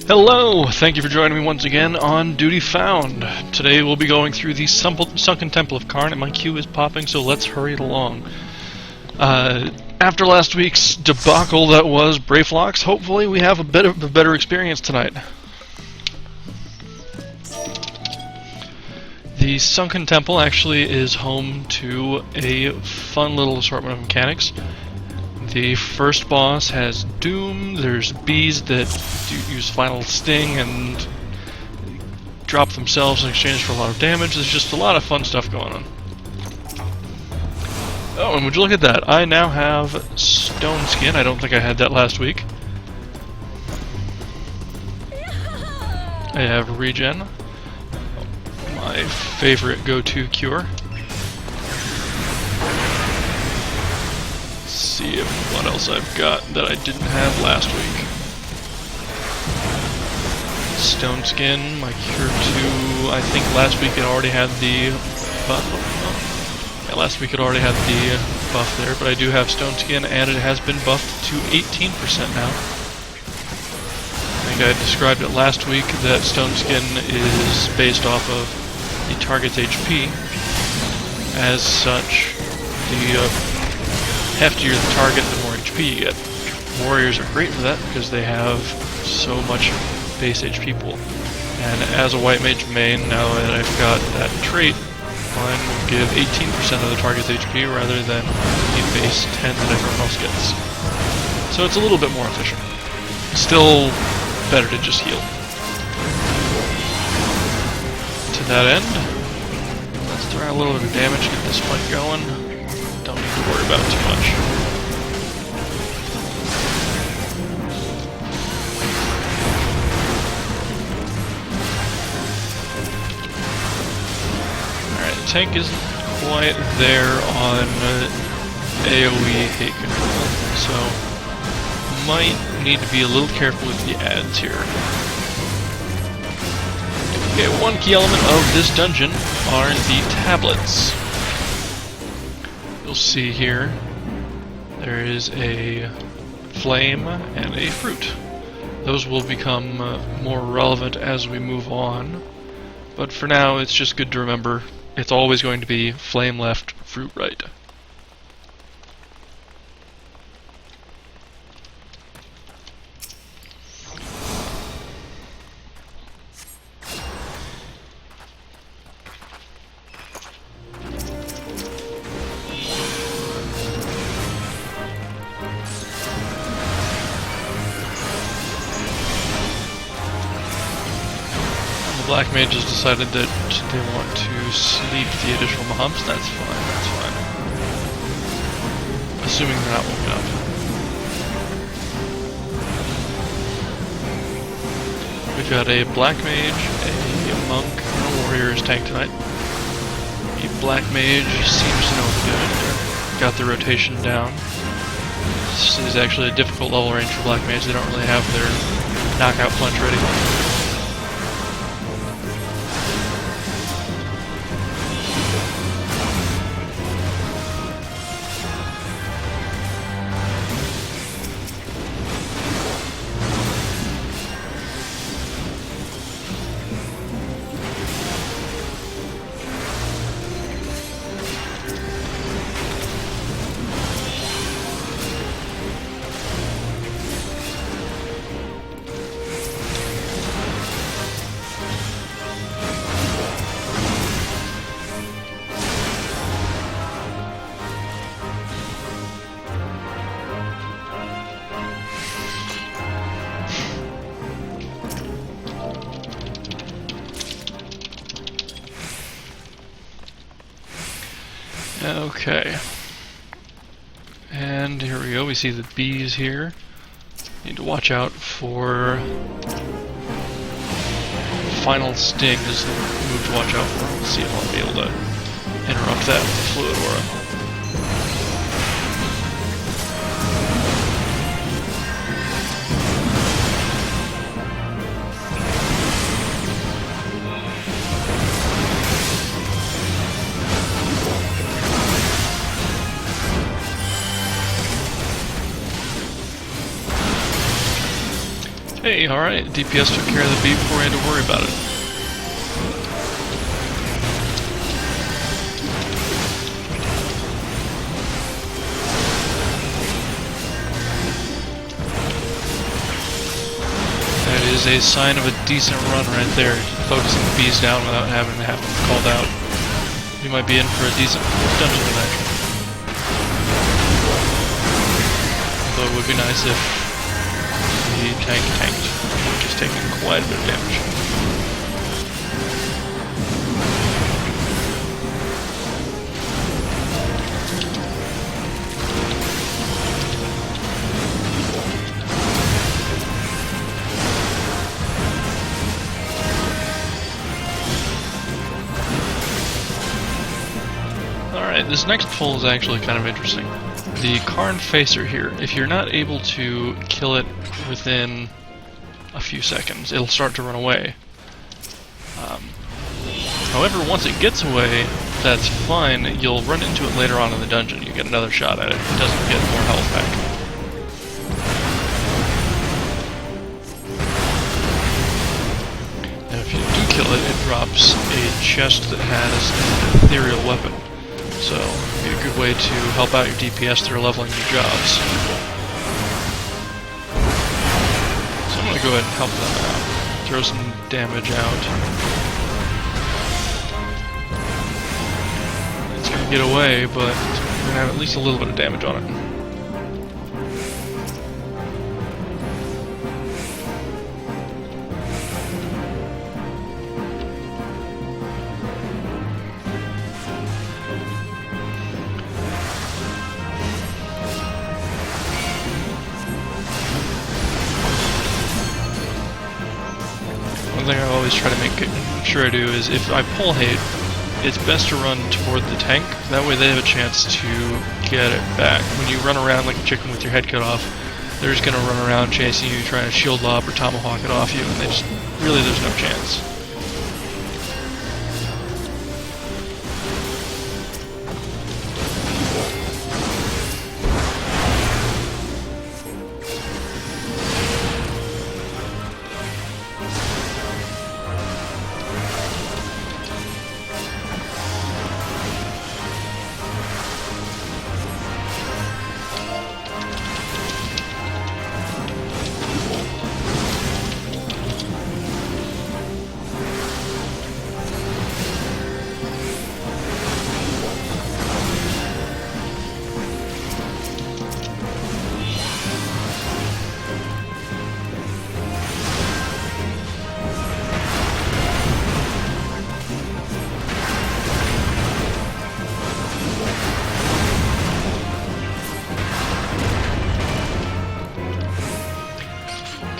Hello! Thank you for joining me once again on Duty Found. Today we'll be going through the Sunken Temple of Qarn, and my queue is popping, so let's hurry it along. After last week's debacle that was Brayflox, hopefully we have a bit of a better experience tonight. The Sunken Temple actually is home to a fun little assortment of mechanics. The first boss has Doom, there's bees that use Final Sting and drop themselves in exchange for a lot of damage. There's just a lot of fun stuff going on. Oh, and would you look at that, I now have Stone Skin. I don't think I had that last week. I have Regen, my favorite go-to cure. See what else I've got that I didn't have last week. Stone Skin, my cure 2. I think last week it already had the buff. Yeah, last week it already had the buff there, but I do have Stone Skin, and it has been buffed to 18% now. I think I described it last week that Stone Skin is based off of the target's HP. As such, the heftier the target, the more HP you get. Warriors are great for that because they have so much base HP pool. And as a white mage main, now that I've got that trait, mine will give 18% of the target's HP rather than the base 10 that everyone else gets. So it's a little bit more efficient. Still better to just heal. To that end, let's throw a little bit of damage, get this fight going. Don't need to worry about it too much. Alright, the tank isn't quite there on AoE hate control, so might need to be a little careful with the ads here. Okay, one key element of this dungeon are the tablets. You'll see here, there is a flame and a fruit. Those will become more relevant as we move on, but for now it's just good to remember it's always going to be flame left, fruit right. Black Mage has decided that they want to sleep the additional mobs. That's fine, that's fine. Assuming they're not woken up. We've got a Black Mage, a Monk, and a Warrior's tank tonight. The Black Mage seems to know what they're doing. Got the rotation down. This is actually a difficult level range for Black Mage. They don't really have their knockout punch ready. Okay. And here we go, we see the bees here. Need to watch out for Final Sting is the move to watch out for. We'll see if I'll be able to interrupt that with the Fluid Aura. Hey, alright, DPS took care of the beat before we had to worry about it. That is a sign of a decent run right there, focusing the bees down without having to have them called out. You might be in for a decent dungeon tonight. Although it would be nice if the tank tanked, which is taking quite a bit of damage. Alright, this next pull is actually kind of interesting. The Qarn Facer here, if you're not able to kill it within a few seconds, it'll start to run away. However, once it gets away, that's fine. You'll run into it later on in the dungeon. You get another shot at it. It doesn't get more health back. Now, if you do kill it, it drops a chest that has an ethereal weapon. So, it'd be a good way to help out your DPS through leveling your jobs. So I'm going to go ahead and help them out. Throw some damage out. It's going to get away, but we're going to have at least a little bit of damage on it. One thing I always try to make sure I do is if I pull hate, it's best to run toward the tank. That way they have a chance to get it back. When you run around like a chicken with your head cut off, they're just going to run around chasing you, trying to shield lob or tomahawk it off you, and they just, really there's no chance.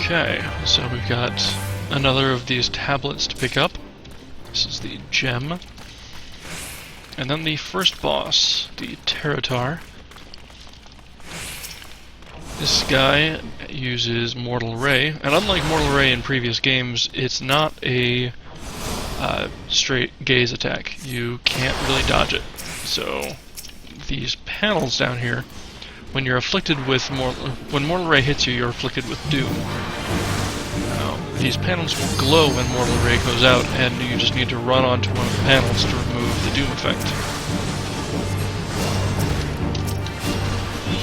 Okay, so we've got another of these tablets to pick up. This is the gem. And then the first boss, the Terratar. This guy uses Mortal Ray, and unlike Mortal Ray in previous games, it's not a straight gaze attack. You can't really dodge it. So these panels down here, when you're afflicted with when Mortal Ray hits you, you're afflicted with Doom. Now, these panels will glow when Mortal Ray goes out, and you just need to run onto one of the panels to remove the Doom effect.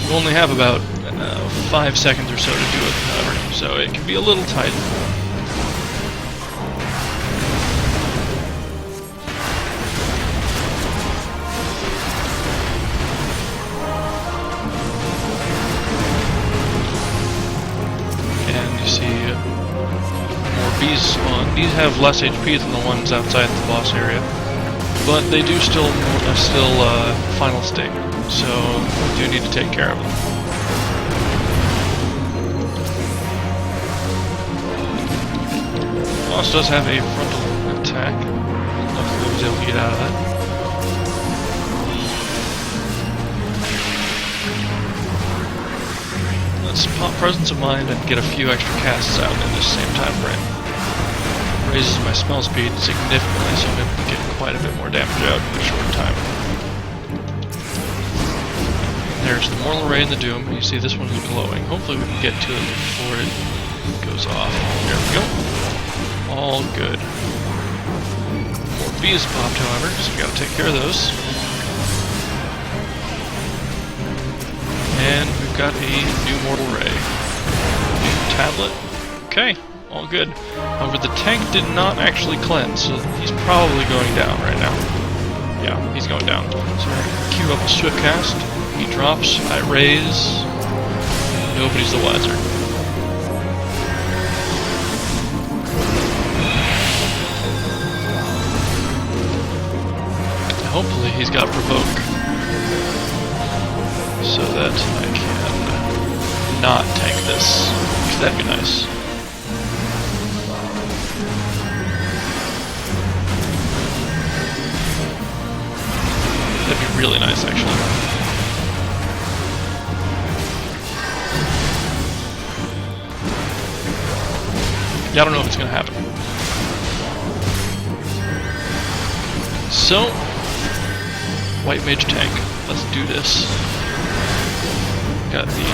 You only have about 5 seconds or so to do it, however, so it can be a little tight. You see more bees spawn. These have less HP than the ones outside the boss area, but they do still final state, so you do need to take care of them. The boss does have a frontal attack. Luckily I was able to get out of that. Let's pop Presence of Mind and get a few extra casts out in this same time frame. Raises my spell speed significantly, so I'm able to get quite a bit more damage out in a short time. There's the Mortal Ray and the Doom. You see this one is glowing. Hopefully we can get to it before it goes off. There we go. All good. More bees popped, however, so we gotta take care of those. And we've got a new mortal ray. New tablet. Okay, all good. However, the tank did not actually cleanse, so he's probably going down right now. Yeah, he's going down. So we're gonna queue up a swift cast. He drops, I raise. Nobody's the wiser. Hopefully he's got provoke, so that I can not tank this, because that'd be nice. That'd be really nice, actually. Yeah, I don't know if it's gonna happen. So, white mage tank. Let's do this. Got the...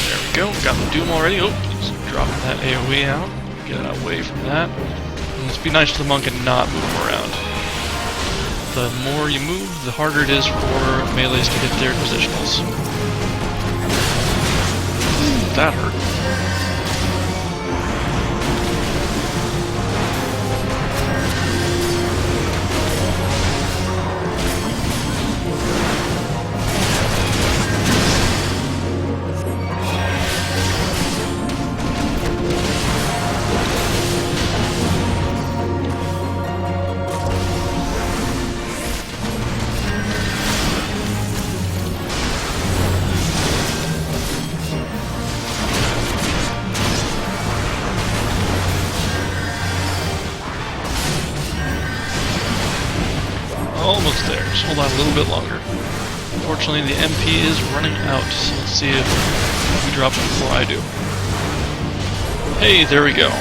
There we go. Got the Doom already. Oh, just dropping that AoE out. Get away from that. And let's be nice to the monk and not move him around. The more you move, the harder it is for melees to hit their positionals. That hurt. Almost there. Just hold on a little bit longer. Unfortunately, the MP is running out, so let's see if he drops before I do. Hey, there we go.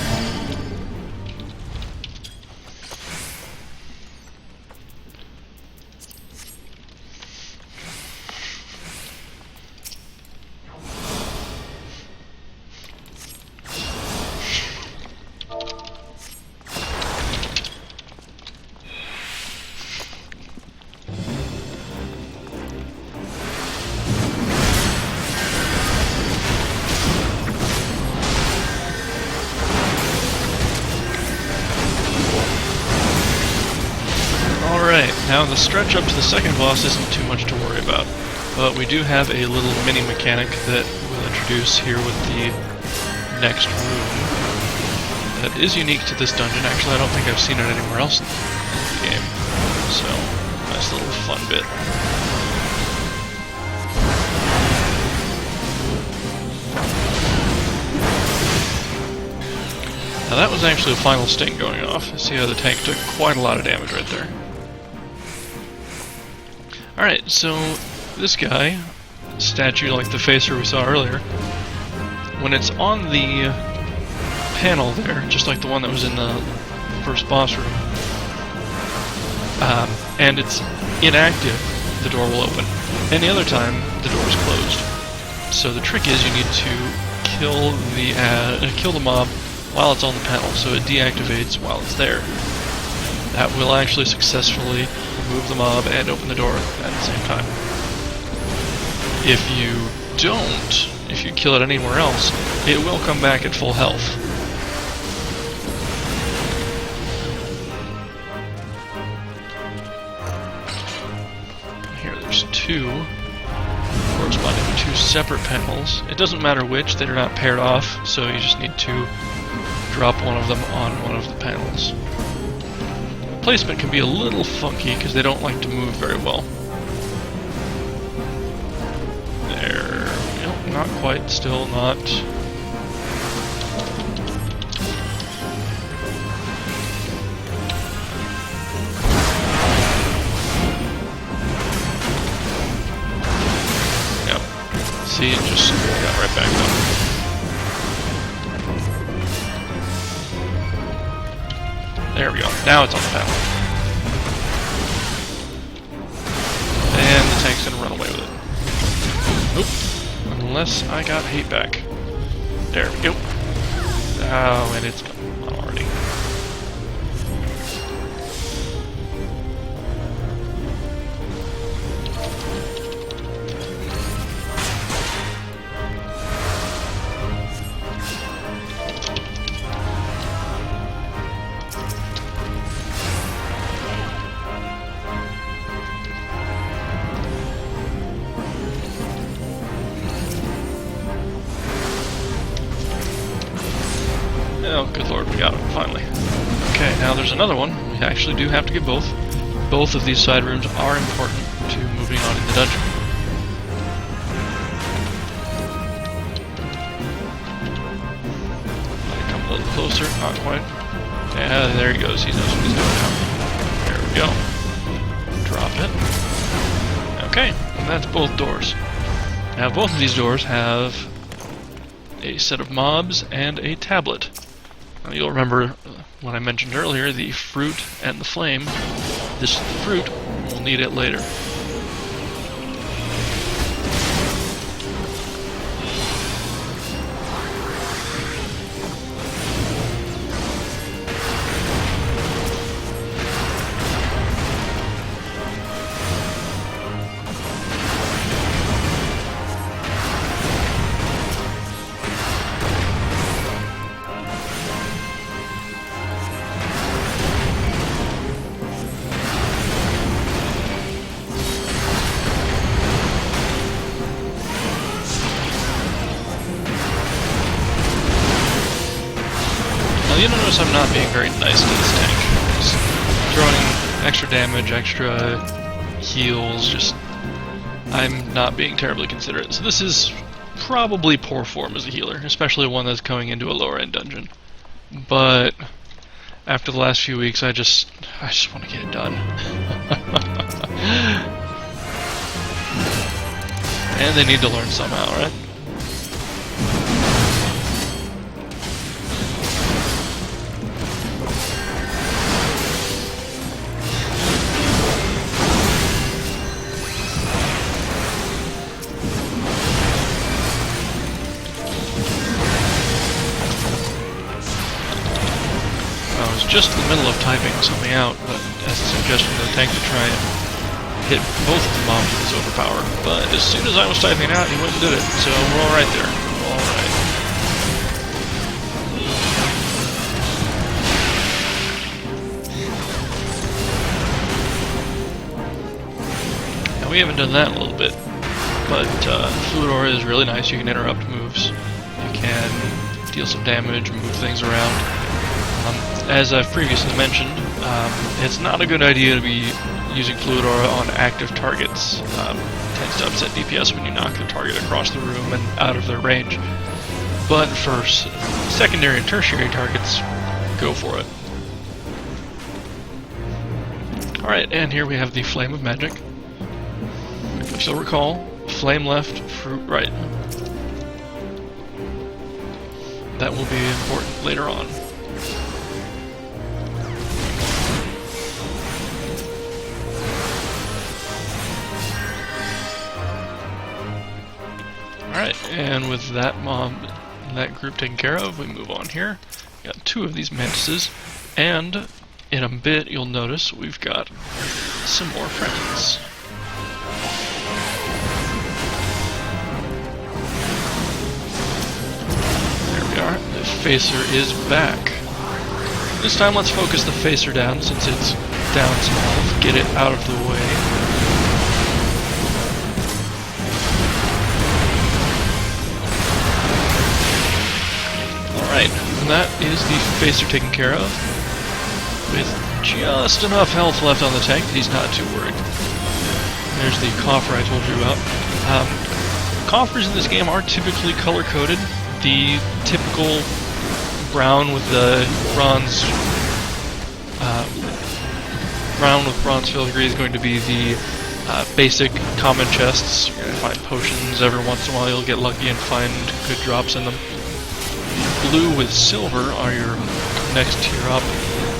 Now the stretch up to the second boss isn't too much to worry about, but we do have a little mini mechanic that we'll introduce here with the next room that is unique to this dungeon. Actually, I don't think I've seen it anywhere else in the game, so nice little fun bit. Now that was actually a final sting going off. See how the tank took quite a lot of damage right there. Alright, so this guy, statue like the facer we saw earlier, when it's on the panel there, just like the one that was in the first boss room, and it's inactive, the door will open. Any other time, the door is closed. So the trick is you need to kill the mob while it's on the panel, so it deactivates while it's there. That will actually successfully remove the mob and open the door at the same time. If you don't, if you kill it anywhere else, it will come back at full health. Here there's two, corresponding to two separate panels. It doesn't matter which, they're not paired off, so you just need to drop one of them on one of the panels. Placement can be a little funky because they don't like to move very well. There, nope, not quite, still not. Yep, see, it just got right back up. There we go. Now it's on the panel. And the tank's gonna run away with it. Oop. Unless I got hate back. There we go. Oh, and it's gone already. Oh, good lord, we got him, finally. Okay, now there's another one. We actually do have to get both. Both of these side rooms are important to moving on in the dungeon. Come a little closer, not quite. Yeah, there he goes, he knows what he's doing now. There we go. Drop it. Okay, and that's both doors. Now both of these doors have a set of mobs and a tablet. Now you'll remember what I mentioned earlier, the fruit and the flame. This fruit, we'll need it later. You'll notice I'm not being very nice to this tank. Just throwing extra damage, extra heals, just... I'm not being terribly considerate. So this is probably poor form as a healer, especially one that's going into a lower end dungeon. But after the last few weeks, I just want to get it done. And they need to learn somehow, right? Just in the middle of typing something out, but as a suggestion to the tank to try and hit both of the mobs with his overpower. But as soon as I was typing it out, he went and did it, so we're all right there. We're all right. Now we haven't done that in a little bit, but Fluid Aura is really nice. You can interrupt moves, you can deal some damage, move things around. As I've previously mentioned, it's not a good idea to be using Fluid Aura on active targets. It tends to upset DPS when you knock the target across the room and out of their range. But for secondary and tertiary targets, go for it. Alright, and here we have the Flame of Magic. If you'll recall, flame left, fruit right. That will be important later on. Alright, and with that group taken care of, we move on here. Got two of these mantises, and in a bit you'll notice we've got some more friends. There we are, the Facer is back. This time let's focus the Facer down since it's down some health, get it out of the way. Alright, and that is the Facer taken care of, with just enough health left on the tank that he's not too worried. There's the coffer I told you about. Coffers in this game are typically color-coded. The typical brown with the bronze filigree is going to be the basic common chests. You're going to find potions every once in a while. You'll get lucky and find good drops in them. Blue with silver are your next tier up.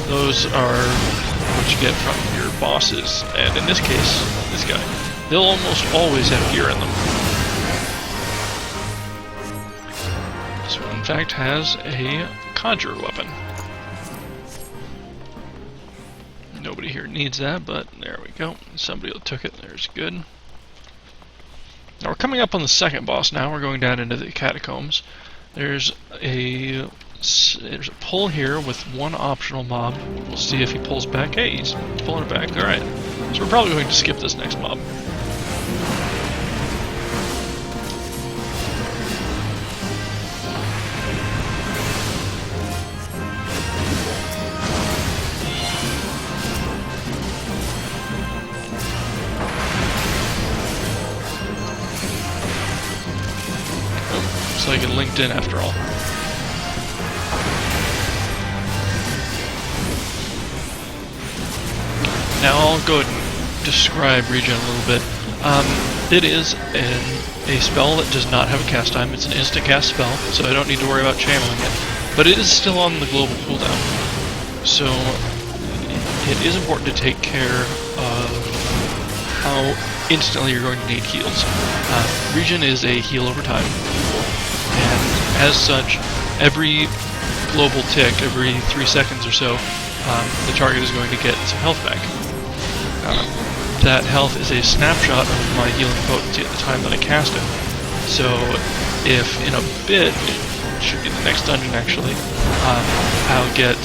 Those are what you get from your bosses, and in this case, this guy, they'll almost always have gear in them. This one, in fact, has a conjure weapon. Nobody here needs that, but there we go. Somebody took it. There's good. Now we're coming up on the second boss now. We're going down into the catacombs. There's a pull here with one optional mob. We'll see if he pulls back. Hey, he's pulling it back. Alright. So we're probably going to skip this next mob. So I get linked in after all. Now I'll go ahead and describe Regen a little bit. It is a spell that does not have a cast time. It's an instant cast spell, so I don't need to worry about channeling it. But it is still on the global cooldown. So it is important to take care of how instantly you're going to need heals. Regen is a heal over time. And as such, every global tick, every 3 seconds or so, the target is going to get some health back. That health is a snapshot of my healing potency at the time that I cast it. So if in a bit, it should be the next dungeon actually, I'll get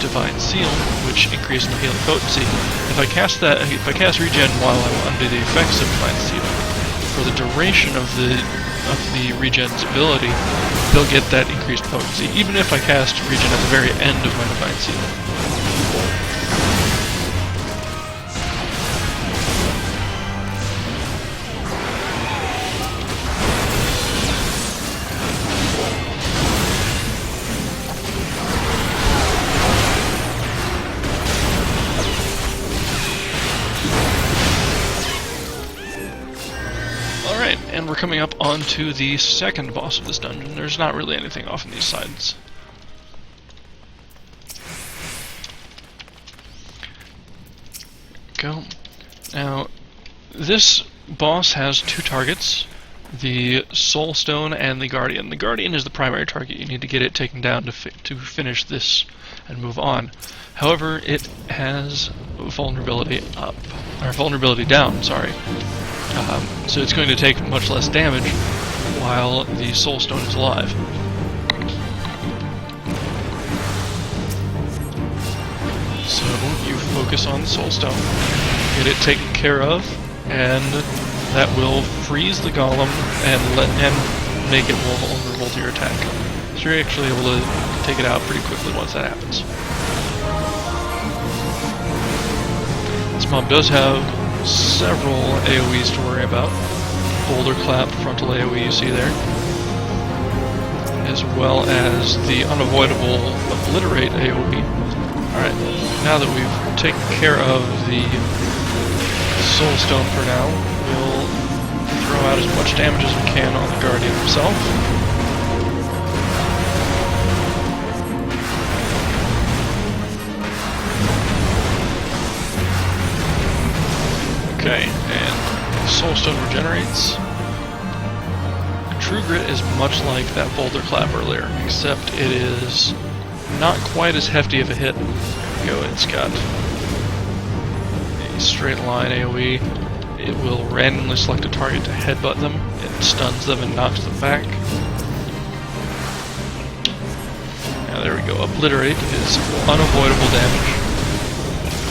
Divine Seal, which increases my healing potency. If I cast Regen while I'm under the effects of Divine Seal, for the duration of the Regen's ability, they'll get that increased potency, even if I cast Regen at the very end of my Divine Seal. And we're coming up onto the second boss of this dungeon. There's not really anything off on these sides. Go. Now, this boss has 2 targets, the Soul Stone and the Guardian. The Guardian is the primary target. You need to get it taken down to finish this and move on. However, it has vulnerability up, or vulnerability down, sorry. So it's going to take much less damage while the Soul Stone is alive. So you focus on the Soul Stone, get it taken care of, and that will freeze the golem and make it more vulnerable to your attack. So you're actually able to take it out pretty quickly once that happens. This mob does have several AoEs to worry about. Boulder Clap, frontal AoE you see there, as well as the unavoidable Obliterate AoE. Alright, now that we've taken care of the Soul Stone for now, we'll throw out as much damage as we can on the Guardian himself. Okay, and Soul Stone regenerates. True Grit is much like that Boulder Clap earlier, except it is not quite as hefty of a hit. There we go, it's got a straight line AoE. It will randomly select a target to headbutt them. It stuns them and knocks them back. Now there we go, Obliterate is unavoidable damage.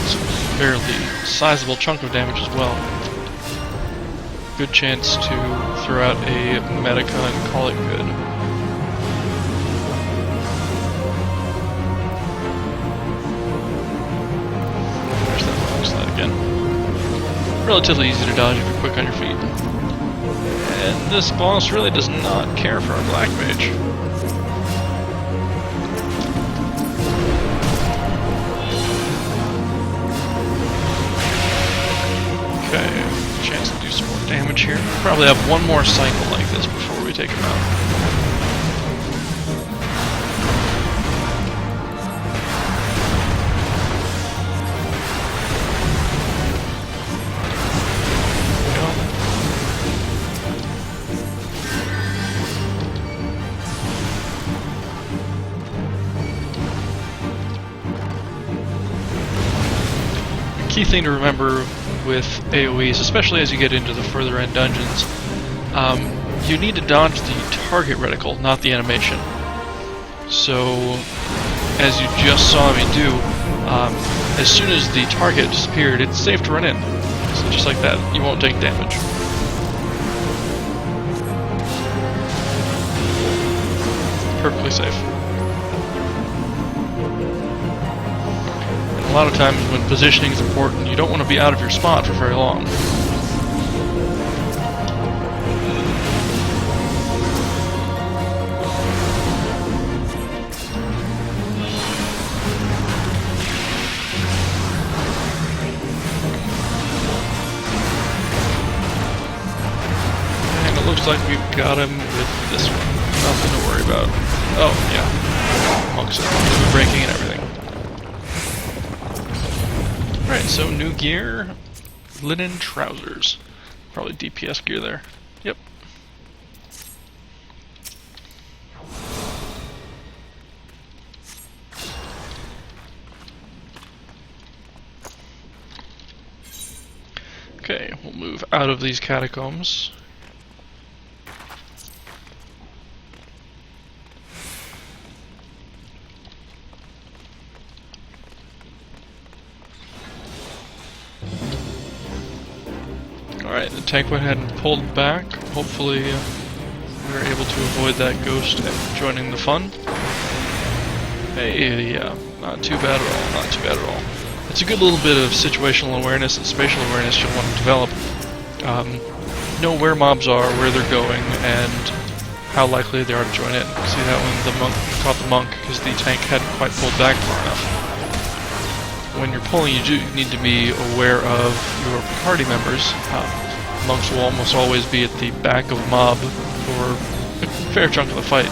It's a fairly sizable chunk of damage as well. Good chance to throw out a Medica and call it good. There's that box slide again. Relatively easy to dodge if you're quick on your feet. And this boss really does not care for a Black Mage. Okay. Chance to do some more damage here. Probably have one more cycle like this before we take him out. key thing to remember with AoEs, especially as you get into the further end dungeons, you need to dodge the target reticle, not the animation. So, as you just saw me do, as soon as the target disappeared, it's safe to run in. So just like that, you won't take damage. Perfectly safe. And a lot of times when positioning is important, you don't want to be out of your spot for very long. Looks like we've got him with this one. Nothing to worry about. Oh, yeah. Monks are breaking and everything. Alright, so new gear. Linen trousers. Probably DPS gear there. Yep. Okay, we'll move out of these catacombs. Alright, the tank went ahead and pulled back. Hopefully we were able to avoid that ghost joining the fun. Hey, yeah, not too bad at all, not too bad at all. It's a good little bit of situational awareness and spatial awareness you'll want to develop. Know where mobs are, where they're going, and how likely they are to join in. See that when the monk caught the monk because the tank hadn't quite pulled back far enough. When you're pulling, you do need to be aware of your party members. Monks will almost always be at the back of a mob for a fair chunk of the fight.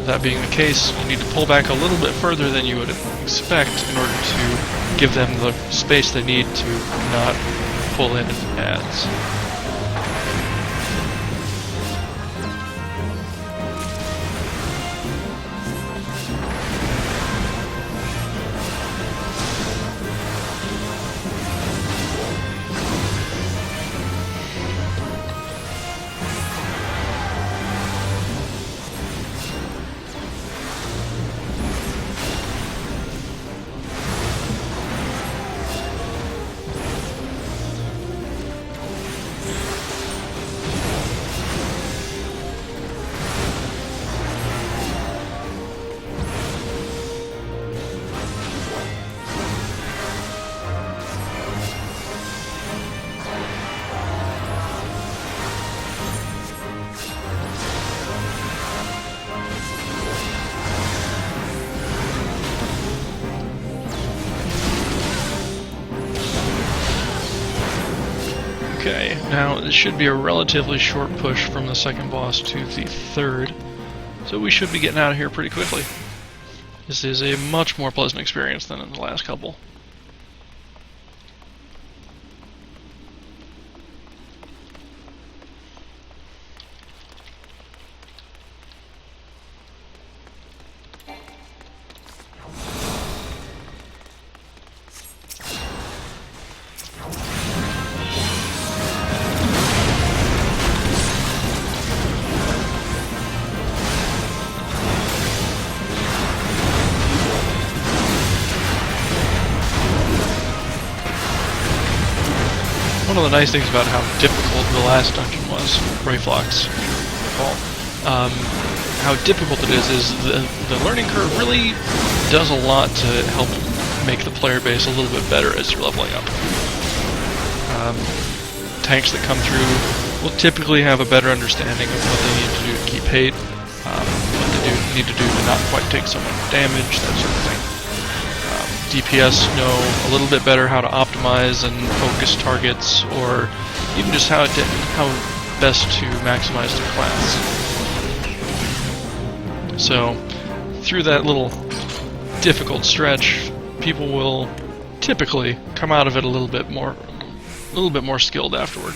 That being the case, you need to pull back a little bit further than you would expect in order to give them the space they need to not pull in ads. Okay, now this should be a relatively short push from the second boss to the third, so we should be getting out of here pretty quickly. This is a much more pleasant experience than in the last couple. One of the nice things about how difficult the last dungeon was, Rayflox, how difficult it is the learning curve really does a lot to help make the player base a little bit better as you're leveling up. Tanks that come through will typically have a better understanding of what they need to do to keep hate, what they need to do to not quite take so much damage, that sort of thing. DPS know a little bit better how to optimize and focus targets, or even just how best to maximize their class. So, through that little difficult stretch, people will typically come out of it a little bit more skilled afterward.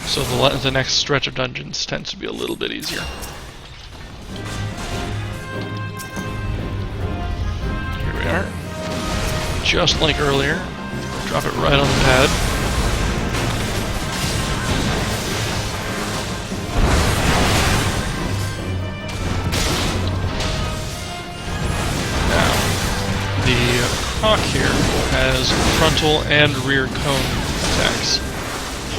So the next stretch of dungeons tends to be a little bit easier. Here we are. just like earlier. Drop it right on the pad. Now, the Croc here has frontal and rear cone attacks.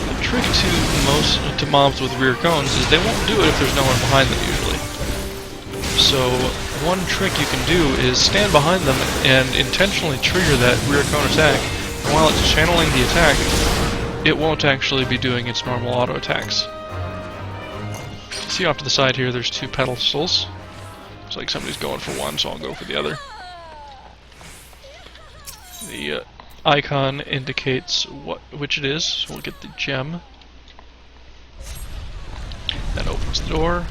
The trick to mobs with rear cones is they won't do it if there's no one behind them usually. So one trick you can do is stand behind them and intentionally trigger that rear cone attack, and while it's channeling the attack, it won't actually be doing its normal auto attacks. See off to the side here, there's two pedestals. Looks like somebody's going for one, so I'll go for the other. The icon indicates which it is, so we'll get the gem. That opens the door,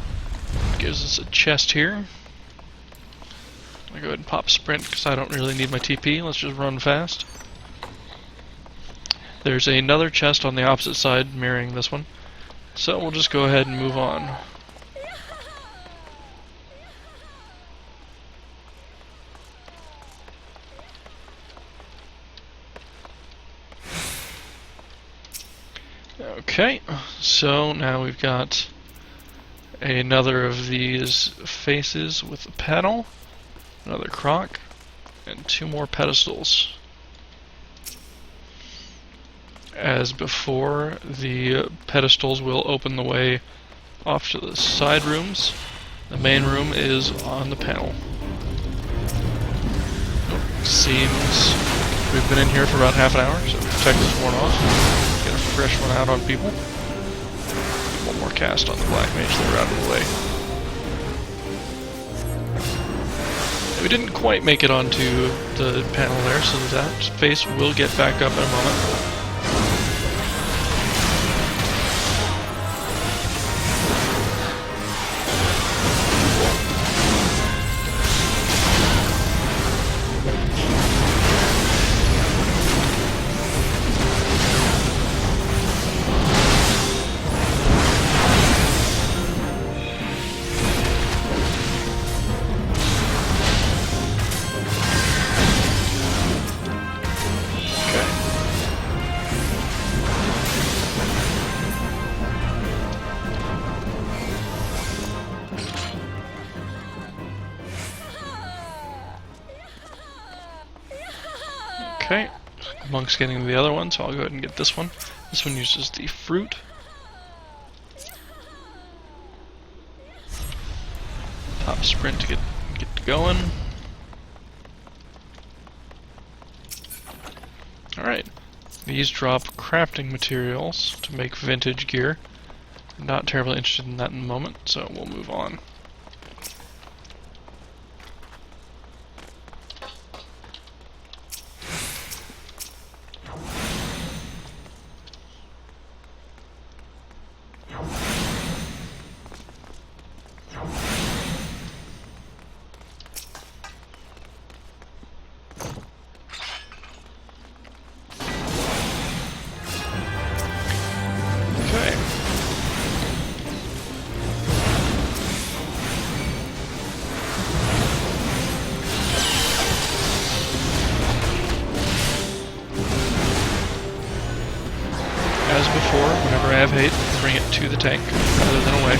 gives us a chest here. I'll go ahead and pop sprint because I don't really need my TP. Let's just run fast. There's another chest on the opposite side mirroring this one, so we'll just go ahead and move on. Okay, so now we've got another of these faces with a panel, another croc, and two more pedestals. As before, the pedestals will open the way off to the side rooms. The main room is on the panel. Seems we've been in here for about half an hour, so protect is worn off. Get a fresh one out on people. One more cast on the black mage that we're out of the way. We didn't quite make it onto the panel there, so that face will get back up in a moment. Okay, Monk's getting the other one, so I'll go ahead and get this one. This one uses the fruit. Top sprint to get going. Alright, these drop crafting materials to make vintage gear. I'm not terribly interested in that in the moment, so we'll move on. As before, whenever I have hate, bring it to the tank rather than away.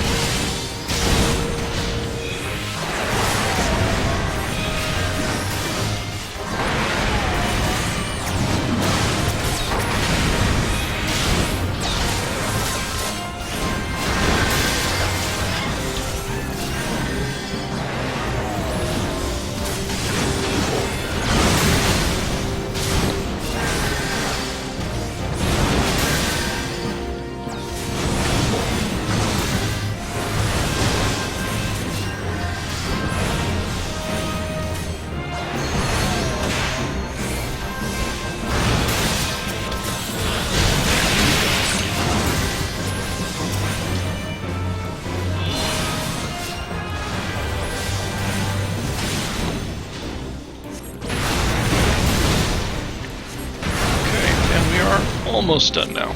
Almost done now.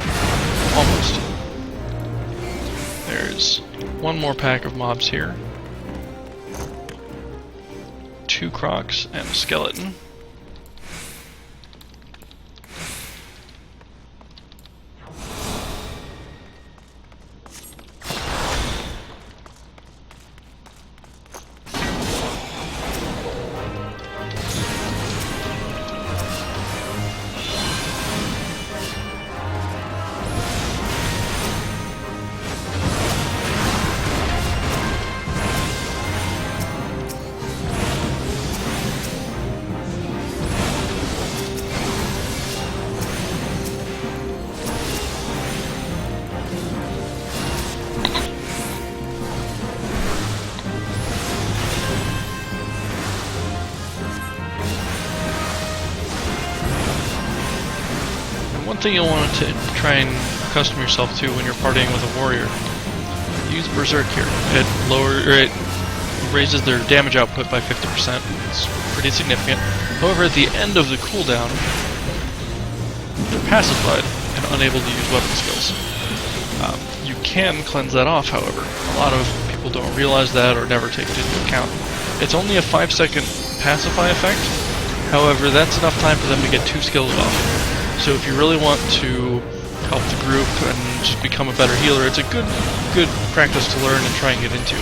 Almost. There's one more pack of mobs here. 2 crocs and a skeleton. something you'll want to try and accustom yourself to when you're partying with a warrior. Use Berserk here. It raises their damage output by 50%. It's pretty significant. However, at the end of the cooldown, they're pacified and unable to use weapon skills. You can cleanse that off, however. A lot of people don't realize that or never take it into account. It's only a 5-second pacify effect. However, that's enough time for them to get 2 skills off. So if you really want to help the group and just become a better healer, it's a good practice to learn and try and get into.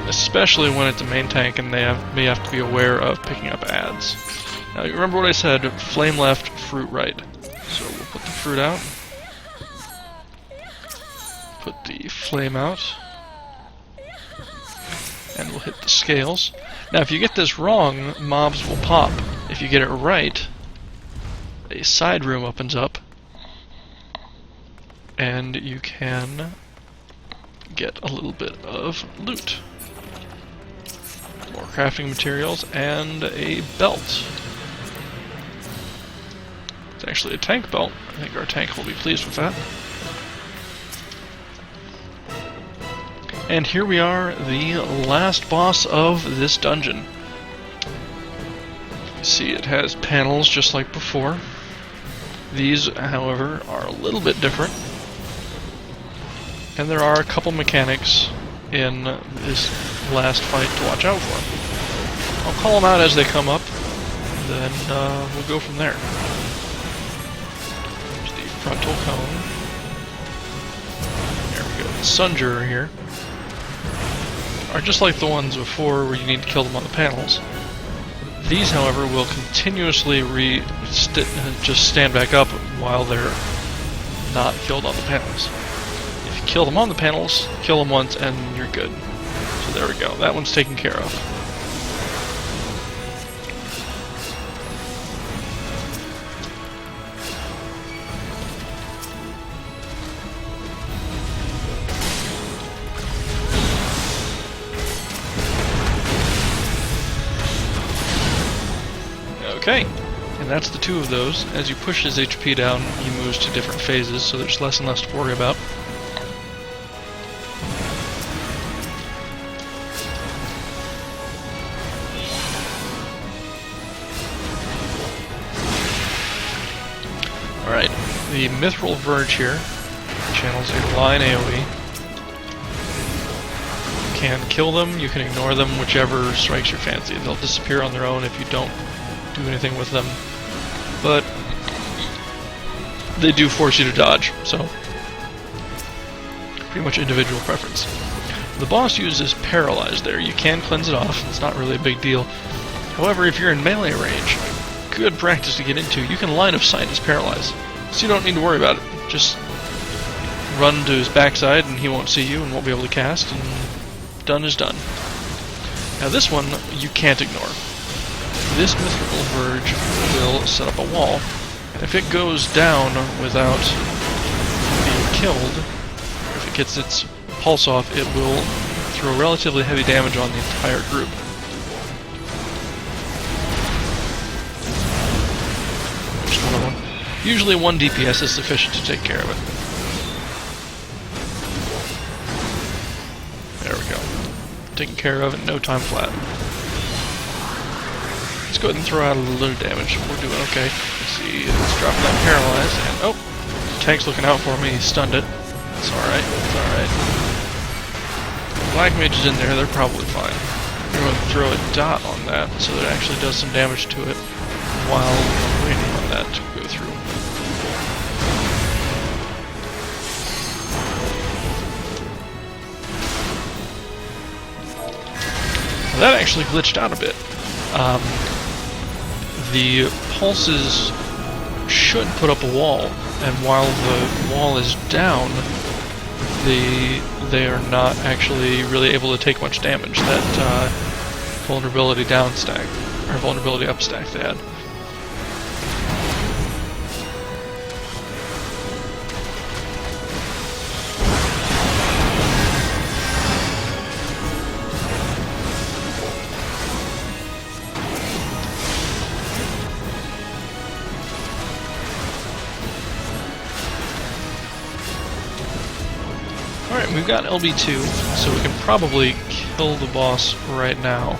Especially when it's a main tank and they may have to be aware of picking up adds. Now, you remember what I said, flame left, fruit right. So we'll put the fruit out. Put the flame out. And we'll hit the scales. Now, if you get this wrong, mobs will pop. If you get it right, a side room opens up, and you can get a little bit of loot. More crafting materials, and a belt. It's actually a tank belt. I think our tank will be pleased with that. And here we are, the last boss of this dungeon. You see it has panels just like before. These, however, are a little bit different. And there are a couple mechanics in this last fight to watch out for. I'll call them out as they come up, then we'll go from there. There's the frontal cone. There we go, the Sunjuror here. Are just like the ones before where you need to kill them on the panels. These, however, will continuously just stand back up while they're not killed on the panels. If you kill them on the panels, kill them once and you're good. So there we go, that one's taken care of. Okay, and that's the 2 of those. As you push his HP down, he moves to different phases, so there's less and less to worry about. Alright, the Mithril Verge here channels a line AoE. You can kill them, you can ignore them, whichever strikes your fancy. They'll disappear on their own if you don't do anything with them, but they do force you to dodge, so pretty much individual preference. The boss uses Paralyze there. You can cleanse it off, it's not really a big deal. However, if you're in melee range, good practice to get into, you can line of sight his Paralyze, so you don't need to worry about it. Just run to his backside and he won't see you and won't be able to cast, and done is done. Now this one you can't ignore. This Mithril Verge will set up a wall, and if it goes down without being killed, if it gets its pulse off, it will throw relatively heavy damage on the entire group. Just one of them. Usually 1 DPS is sufficient to take care of it. There we go. Taken care of in no time flat. Let's go ahead and throw out a little damage. We're doing okay. Let's see, let's drop that Paralyze, and oh! Tank's looking out for me, he stunned it. It's alright, it's alright. Black Mage is in there, they're probably fine. We're going to throw a dot on that so that it actually does some damage to it while waiting on that to go through. Well, that actually glitched out a bit. The pulses should put up a wall, and while the wall is down, they are not actually really able to take much damage. That vulnerability down stack, or vulnerability up stack they had. we've got LB2, so we can probably kill the boss right now.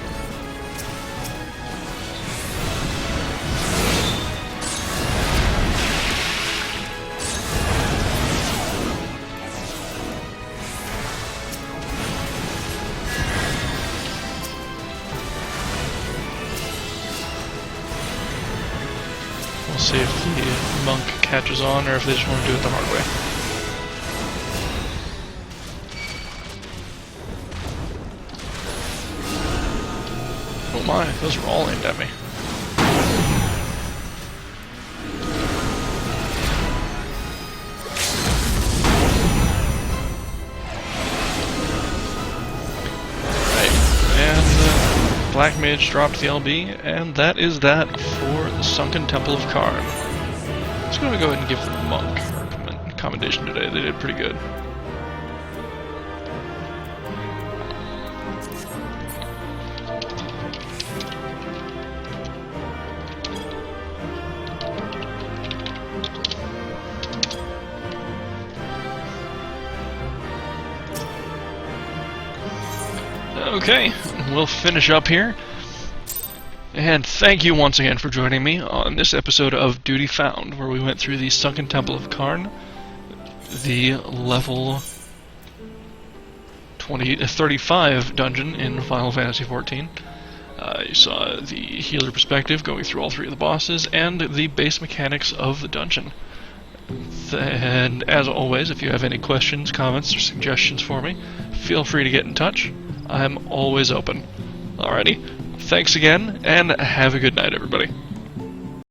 We'll see if the monk catches on, or if they just want to do it the hard way. Oh my, those were all aimed at me. Alright, and Black Mage dropped the LB, and that is that for the Sunken Temple of Qarn. I'm just going to go ahead and give the monk a commendation today. They did pretty good. Okay, we'll finish up here. And thank you once again for joining me on this episode of Duty Found, where we went through the Sunken Temple of Qarn, the level 35 dungeon in Final Fantasy XIV. You saw the healer perspective going through all three of the bosses, and the base mechanics of the dungeon. And as always, if you have any questions, comments, or suggestions for me, feel free to get in touch. I'm always open. Alrighty, thanks again, and have a good night, everybody.